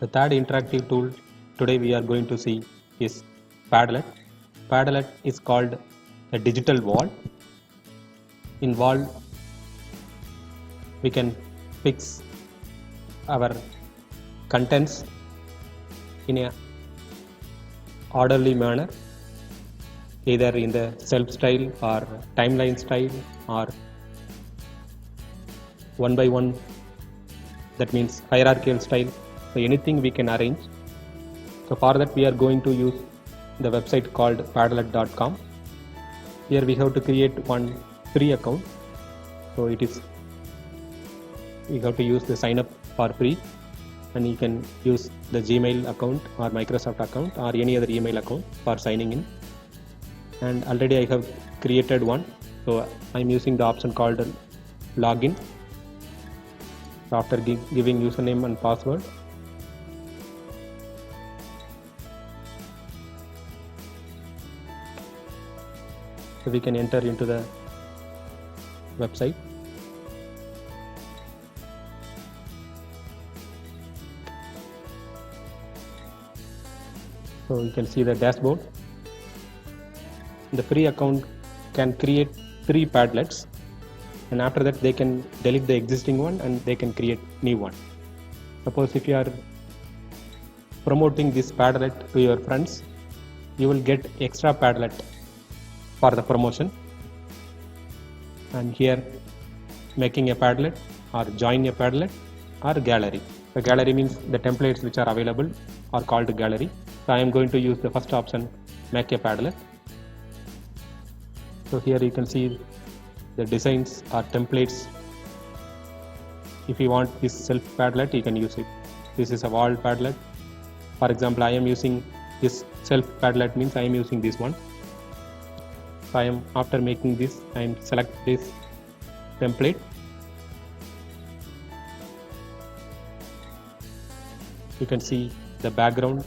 The third interactive tool today we are going to see is Padlet. Padlet is called a digital wall. In wall, we can fix our contents in a orderly manner, either in the self style or timeline style or one by one, that means hierarchical style. So anything we can arrange. So for that we are going to use the website called padlet.com. Here we have to create one free account. So we have to use the sign up for free, and you can use the Gmail account or Microsoft account or any other email account for signing in. And already I have created one, so I'm using the option called login. After giving username and password, so we can enter into the website. So you can see the dashboard. The free account can create 3 Padlets, and after that they can delete the existing one and they can create new one. Suppose if you are promoting this Padlet to your friends, you will get extra Padlet for the promotion. And here making a Padlet or join a Padlet or gallery. The gallery means the templates which are available are called gallery. So I am going to use the first option, make a Padlet. So here you can see the designs or templates. If you want this self Padlet, you can use it. This is a wall Padlet. For example, I am using this self Padlet, means I am using this one. So I am, after making this, I am select this template. You can see the background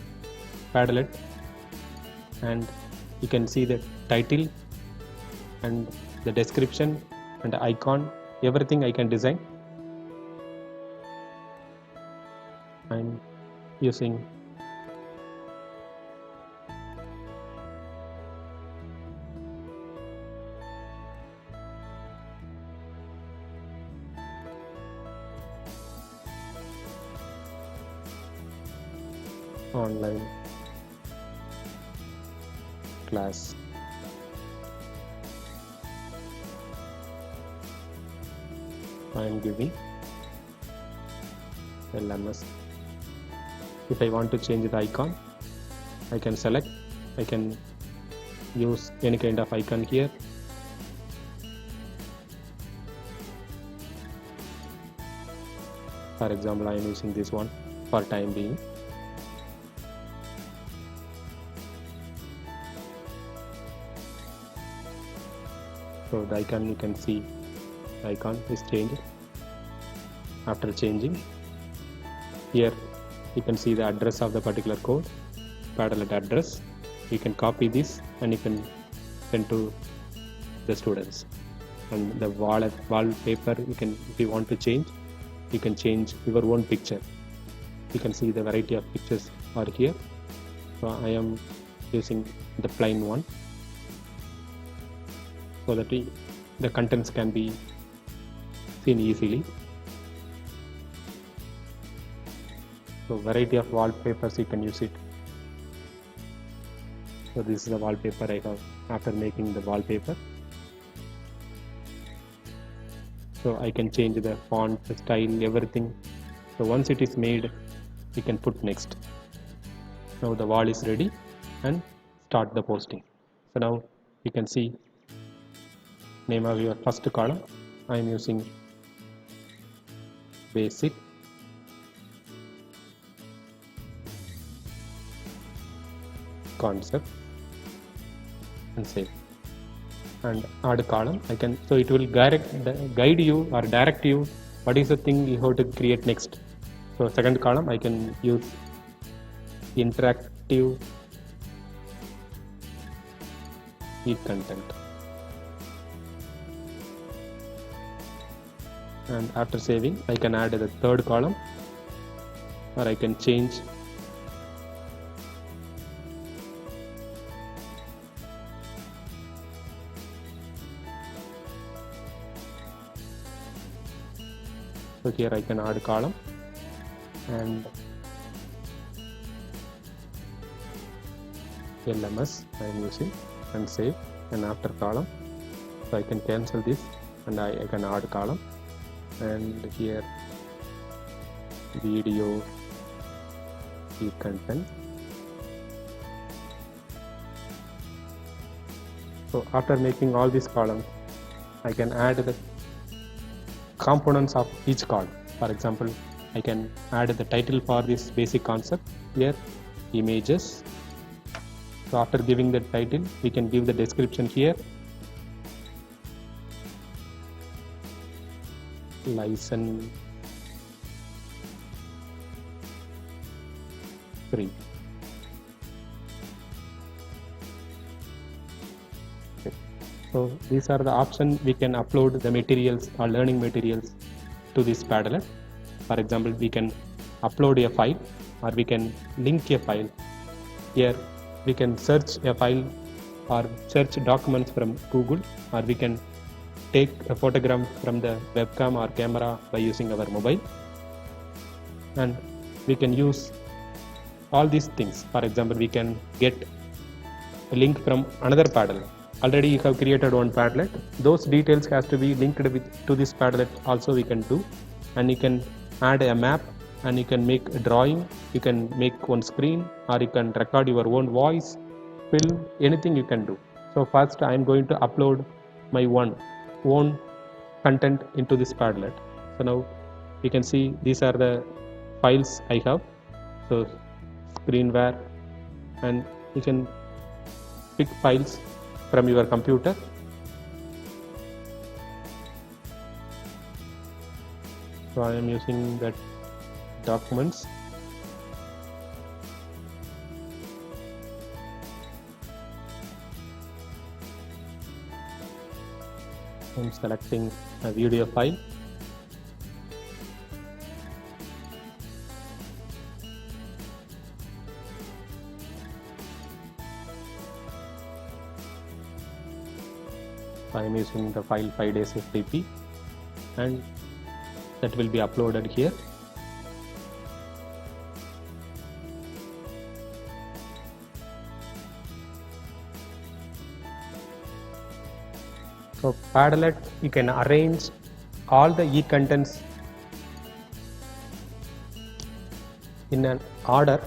Padlet, and you can see the title and the description and the icon, everything I can design. I'm using online class. I am giving LMS. If I want to change the icon, I can select. I can use any kind of icon here. For example, I am using this one for time being. So the icon, you can see the icon is changed. After changing, here you can see the address of the particular code, Padlet address. You can copy this and you can send to the students. And the wallpaper, you can, if you want to change, you can change your own picture. You can see the variety of pictures are here. So I am using the plain one, so that the contents can be seen easily. So variety of wallpapers, you can use it. So this is the wallpaper I have after making the wallpaper. So I can change the font, the style, everything. So once it is made, you can put next. Now the wall is ready, and start the posting. So now you can see name of your first column. I am using basic. Concept and save, and add a column. I can, so it will guide you or direct you what is the thing you have to create next. So second column I can use interactive e-content. And after saving, I can add the third column, or I can change. So here I can add column and LMS I am using and save, and after column, so I can cancel this and I can add column, and here video content. So after making all these columns, I can add the components of each column. For example, I can add the title for this basic concept here, images. So after giving the title, we can give the description here, license free. Okay. So these are the options we can upload the materials or learning materials to this Padlet. For example, we can upload a file or we can link a file. Here we can search a file or search documents from Google, or we can take a photograph from the webcam or camera by using our mobile, and we can use all these things. For example, we can get a link from another Padlet. Already you have created one Padlet, those details has to be linked to this Padlet also we can do, and you can add a map, and you can make a drawing, you can make one screen, or you can record your own voice, film, anything you can do. So first I am going to upload my own content into this Padlet. So now you can see these are the files I have. So screenware, and you can pick files from your computer. So I am using that documents. I'm selecting a video file. I am using the file 5 days FTP, and that will be uploaded here. So Padlet, you can arrange all the e-contents in an order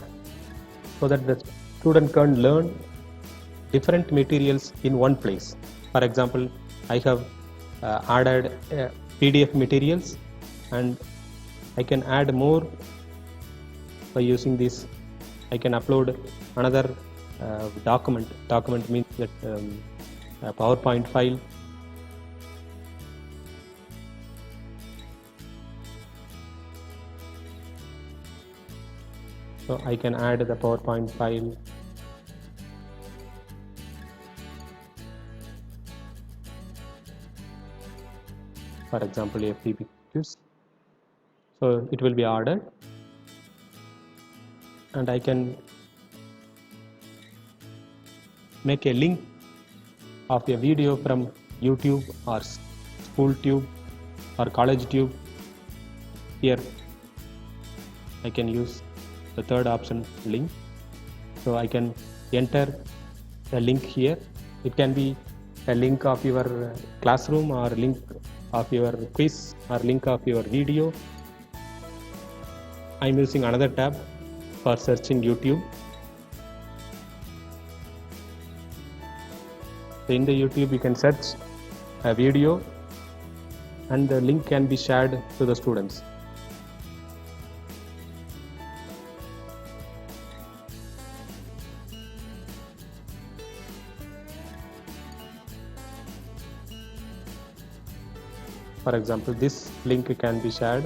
so that the student can learn different materials in one place. For example, I have added PDF materials, and I can add more by using this. I can upload another document. Document means that a PowerPoint file. So I can add the PowerPoint file. For example, FTP pictures. So it will be ordered, and I can make a link of a video from YouTube or SchoolTube or CollegeTube. Here I can use the third option, link. So I can enter a link here. It can be a link of your classroom, or link of your quiz, or link of your video. I am using another tab for searching YouTube. So in the YouTube you can search a video, and the link can be shared to the students. For example, this link can be shared.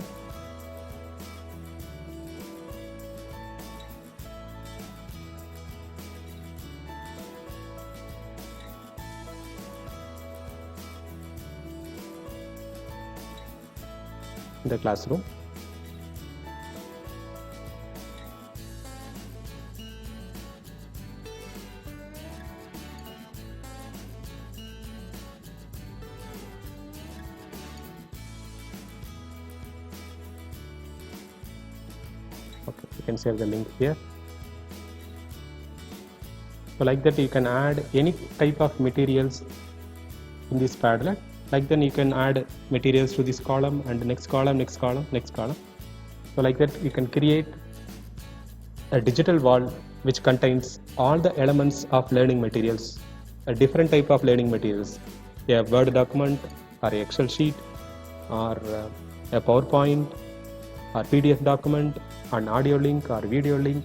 In the classroom. Okay, you can share the link here. So like that you can add any type of materials in this Padlet. Like then you can add materials to this column and next column, next column, next column. So like that you can create a digital wall which contains all the elements of learning materials, a different type of learning materials, a Word document or a Excel sheet or a PowerPoint or PDF document, an audio link or video link.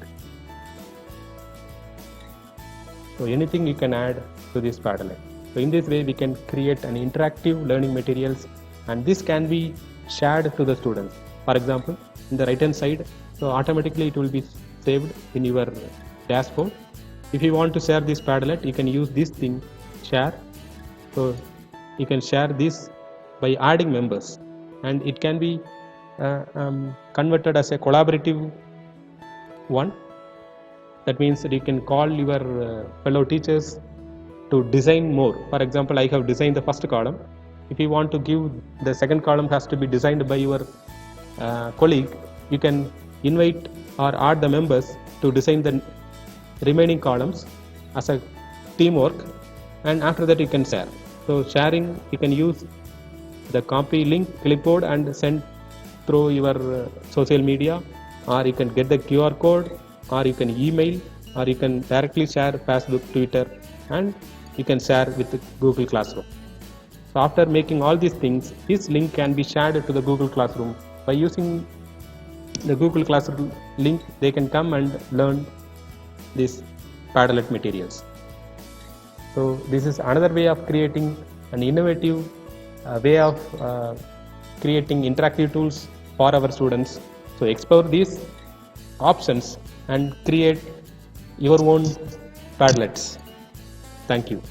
So anything you can add to this Padlet. So in this way we can create an interactive learning materials, and this can be shared to the students. For example, in the right hand side, so automatically it will be saved in your dashboard. If you want to share this Padlet, you can use this thing, share. So you can share this by adding members, and it can be converted as a collaborative one. That means that you can call your fellow teachers to design more. For example, I have designed the first column. If you want to give the second column has to be designed by your colleague, you can invite or add the members to design the remaining columns as a teamwork, and after that you can share. So sharing, you can use the copy link clipboard and send through your social media, or you can get the QR code, or you can email, or you can directly share Facebook, Twitter, and you can share with Google Classroom. So after making all these things, this link can be shared to the Google Classroom. By using the Google Classroom link, they can come and learn these Padlet materials. So this is another way of creating an innovative way of creating interactive tools for our students. So explore these options and create your own Padlets. Thank you.